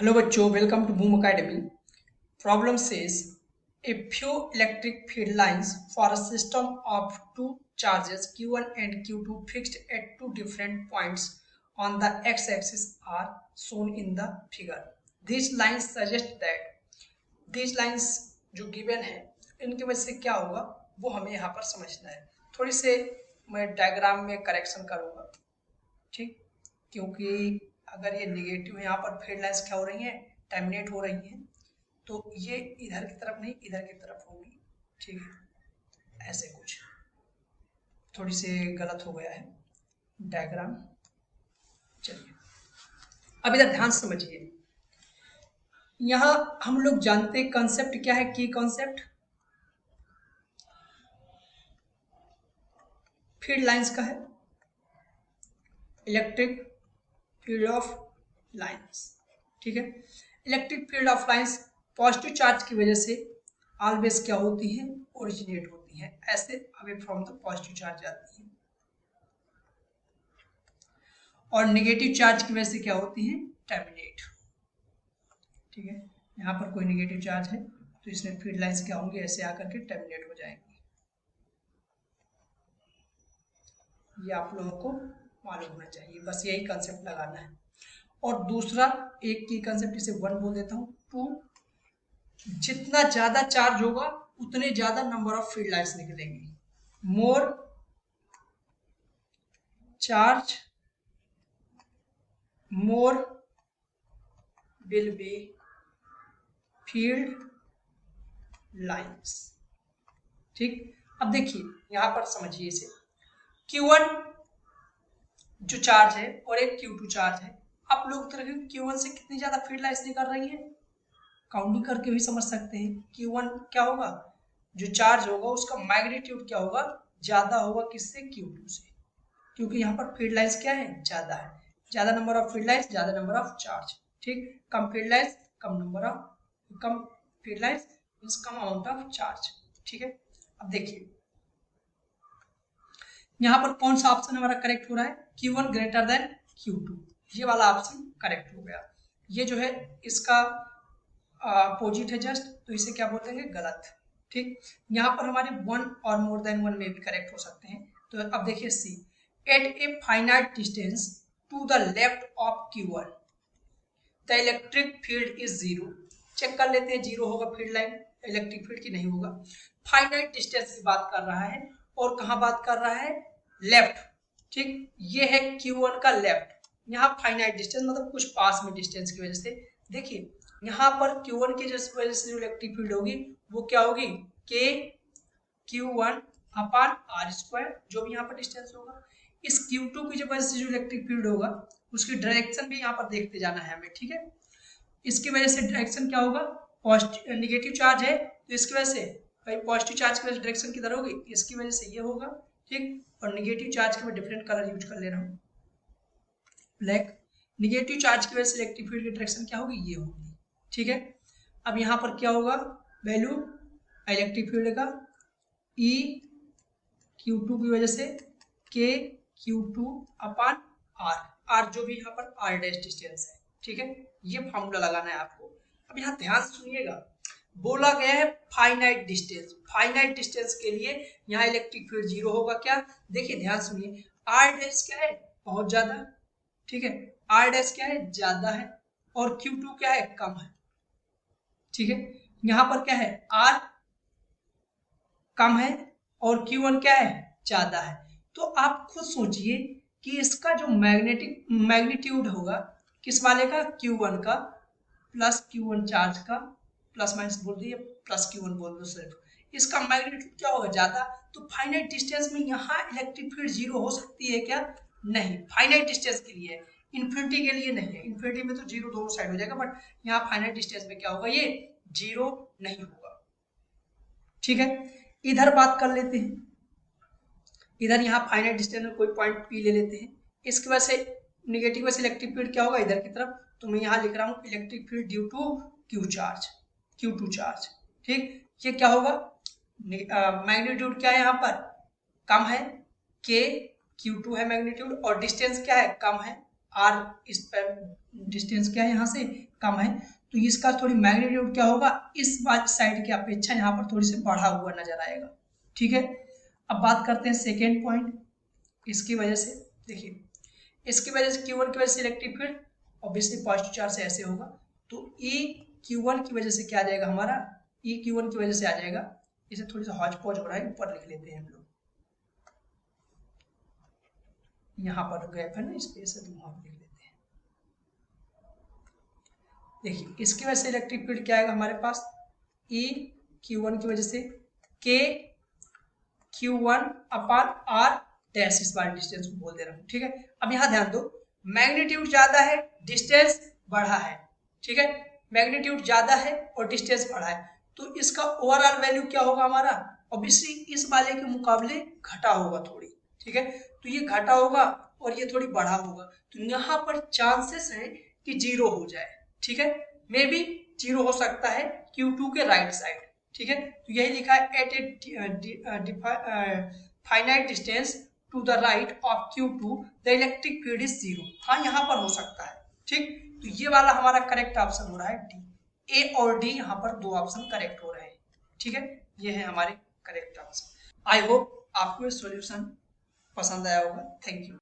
Hello bachcho, welcome to Boom Academy. Problem says a few electric field lines for a system of two charges Q1 and Q2 fixed at two different points on the x-axis are shown in the figure. These lines suggest that these lines जो given है इनकी वजह से क्या होगा वो हमें यहाँ पर समझना है. थोड़ी से मैं डायग्राम में करेक्शन करूँगा, ठीक, क्योंकि अगर ये निगेटिव यहाँ पर फील्ड लाइंस क्या हो रही हैं, टर्मिनेट हो रही हैं, तो ये इधर की तरफ नहीं इधर की तरफ होगी, ठीक है, ऐसे कुछ थोड़ी से गलत हो गया है डायग्राम. चलिए अब इधर ध्यान से समझिए. यहाँ हम लोग जानते हैं कॉन्सेप्ट क्या है, की कॉन्सेप्ट फील्ड लाइंस का है, इलेक्ट्रिक फील्ड ऑफ लाइंस, ठीक है. Electric field of lines positive charge की वजह से ऑलवेज क्या होती है, ओरिजिनेट होती है, ऐसे away from the positive charge आती है, और नेगेटिव चार्ज की वजह से क्या होती है, टर्मिनेट, ठीक है. यहाँ पर कोई नेगेटिव चार्ज है तो इसमें फील्ड लाइंस क्या होंगे, ऐसे आकर के टर्मिनेट हो जाएंगे. ये आप लोगों को मालूम होना चाहिए, बस यही कंसेप्ट लगाना है. और दूसरा एक की कंसेप्ट इसे 1 बोल देता हूँ. 2, जितना ज्यादा चार्ज होगा उतने ज्यादा नंबर ऑफ फील्ड लाइंस निकलेंगी. मोर charge more will be field lines, ठीक. अब देखिए यहां पर समझिए इसे, Q1 जो चार्ज है और एक Q2 चार्ज है. आप लोग तरह Q1 से कितनी ज्यादा फील्ड लाइंस निकल रही है, काउंटिंग करके भी समझ सकते हैं. Q1 क्या होगा, जो चार्ज होगा उसका मैग्नीट्यूड क्या होगा, ज्यादा होगा किससे, Q2 से, क्योंकि यहाँ पर फील्ड लाइंस क्या है, ज्यादा है. ज्यादा नंबर ऑफ फील्ड लाइंस ज्यादा नंबर ऑफ चार्ज, ठीक. कम फील्ड लाइंस कम फील्ड लाइंस मींस कम अमाउंट ऑफ चार्ज, ठीक है. अब देखिए यहाँ पर कौन सा ऑप्शन हमारा करेक्ट हो रहा है, Q1 ग्रेटर देन Q2, ये वाला ऑप्शन करेक्ट हो गया. ये जो है इसका अपोजिट है जस्ट, तो इसे क्या बोल देंगे, गलत, ठीक. यहाँ पर हमारे 1 और मोर देन 1 में भी करेक्ट हो सकते हैं. तो अब देखिए see, at a finite distance to the left of Q1 the electric field is zero. Check कर लेते हैं, जीरो होगा फील्ड लाइन, इलेक्ट्रिक फील्ड की नहीं होगा. फाइनाइट डिस्टेंस की बात कर रहा है और कहाँ बात कर रहा है, लेफ्ट, ठीक. ये है Q1 का लेफ्ट. यहाँ फाइनाइट डिस्टेंस मतलब कुछ पास में डिस्टेंस की वजह से, देखिए यहाँ पर Q1 की वजह से जो इलेक्ट्रिक फील्ड होगी वो क्या होगी, K Q1 अपान R स्क्वायर, जो भी यहाँ पर डिस्टेंस होगा. इस Q2 की वजह से जो इलेक्ट्रिक फील्ड होगा उसकी डायरेक्शन भी यहाँ पर देखते जाना है हमें, ठीक है. इसकी वजह से डायरेक्शन क्या होगा, पॉजिटिव नेगेटिव चार्ज है तो इसकी वजह से भाई पॉजिटिव चार्ज की वजह से डायरेक्शन किधर होगी, इसकी वजह से ये होगा, ठीक. और नेगेटिव चार्ज के मैं डिफरेंट कलर यूज कर ले रहा हूँ, ब्लैक. नेगेटिव चार्ज की वजह से इलेक्ट्रिक फील्ड की डायरेक्शन क्या होगी, ये होगी, ठीक है. अब यहाँ पर क्या होगा, वैल्यू इलेक्ट्रिक फील्ड का E Q2 की वजह से K Q2 अपान R, R जो भी यहाँ पर R डैश डिस्टेंस है, ठीक है. ये फॉर्मूला लगाना है आपको. अब यहाँ ध्यान सुनिएगा, बोला गया है फाइनाइट डिस्टेंस, फाइनाइट डिस्टेंस के लिए यहाँ इलेक्ट्रिक फील्ड जीरो होगा क्या, देखिए ध्यान सुनिए. R डैश क्या है, बहुत ज्यादा, ठीक है. R डैश क्या है, ज्यादा है, और Q2 क्या है, कम है, ठीक है. यहाँ पर क्या है, R कम है और Q1 क्या है, ज्यादा है. तो आप खुद सोचिए कि इसका जो मैग्नीट्यूड होगा किस वाले का, Q1 का, प्लस Q1 चार्ज का, प्लस माइनस बोल दिए, प्लस Q1 बोल दो सिर्फ, इसका मैग्नीट्यूड क्या होगा, ज्यादा. तो फाइनाइट डिस्टेंस में यहाँ इलेक्ट्रिक फील्ड जीरो हो सकती है क्या, नहीं, फाइनाइट डिस्टेंस के लिए, इन्फिनिटी के लिए नहीं है. इन्फिनिटी में तो जीरो दोनों साइड हो जाएगा, बट यहाँ फाइनाइट डिस्टेंस में क्या होगा, ये जीरो नहीं होगा, ठीक है. इधर बात कर लेते हैं, इधर यहाँ फाइनाइट डिस्टेंस में कोई पॉइंट P ले लेते हैं. इसकी वजह से नेगेटिव वजह से इलेक्ट्रिक फील्ड क्या होगा, इधर की तरफ, तो मैं यहाँ लिख रहा हूँ electric field due to Q2 charge, ठीक. ये क्या होगा, मैग्नीट्यूड क्या है यहाँ पर, कम है, K Q2 है मैग्नीट्यूड, और डिस्टेंस क्या है, कम है, आर इस पर डिस्टेंस क्या है यहाँ से कम है, तो इसका थोड़ी मैग्नीट्यूड क्या होगा, इस साइड की अपेक्षा यहाँ पर थोड़ी सी बढ़ा हुआ नजर आएगा। ठीक है, अब बात करते हैं सेकेंड पॉइंट। इसकी वजह से देखिए, इसकी वजह से Q1 की वजह से electric field obviously positive charge से ऐसे होगा, तो E Q1 की वजह से क्या आ जाएगा हमारा, E Q1 की वजह से आ जाएगा, इसे थोड़ी सा हौच पौच हो रहा है, ऊपर लिख लेते हैं हम लोग, यहाँ पर गैप है ना, स्पेस है, तो वहां पर लिख लेते हैं। देखिए, इसकी वजह से इलेक्ट्रिक फील्ड क्या आएगा हमारे पास, E Q1 की वजह से K Q1 अपान R डैश, इस बार डिस्टेंस को बोल दे रहा हूँ। ठीक है, अब यहाँ ध्यान दो, मैग्नीट्यूड ज्यादा है, डिस्टेंस बढ़ा है। ठीक है, मैग्नीट्यूड ज्यादा है और डिस्टेंस बढ़ा है, तो इसका ओवरऑल वैल्यू क्या होगा हमारा, ऑब्वियसली इस वाले के मुकाबले घटा होगा थोड़ी। ठीक है, तो ये घटा होगा और ये थोड़ी बढ़ा होगा, तो यहाँ पर चांसेस है कि जीरो हो जाए। ठीक है, मे बी जीरो हो सकता है Q2 के राइट साइड। ठीक है, तो यही लिखा है at a finite distance to the right of Q2 the electric field is zero. हाँ, यहाँ पर हो सकता है। ठीक, तो ये वाला हमारा करेक्ट ऑप्शन हो रहा है डी। ए और डी यहाँ पर दो ऑप्शन करेक्ट हो रहे हैं। ठीक है, ये है हमारे करेक्ट ऑप्शन। आई होप आपको ये सॉल्यूशन पसंद आया होगा। Thank you.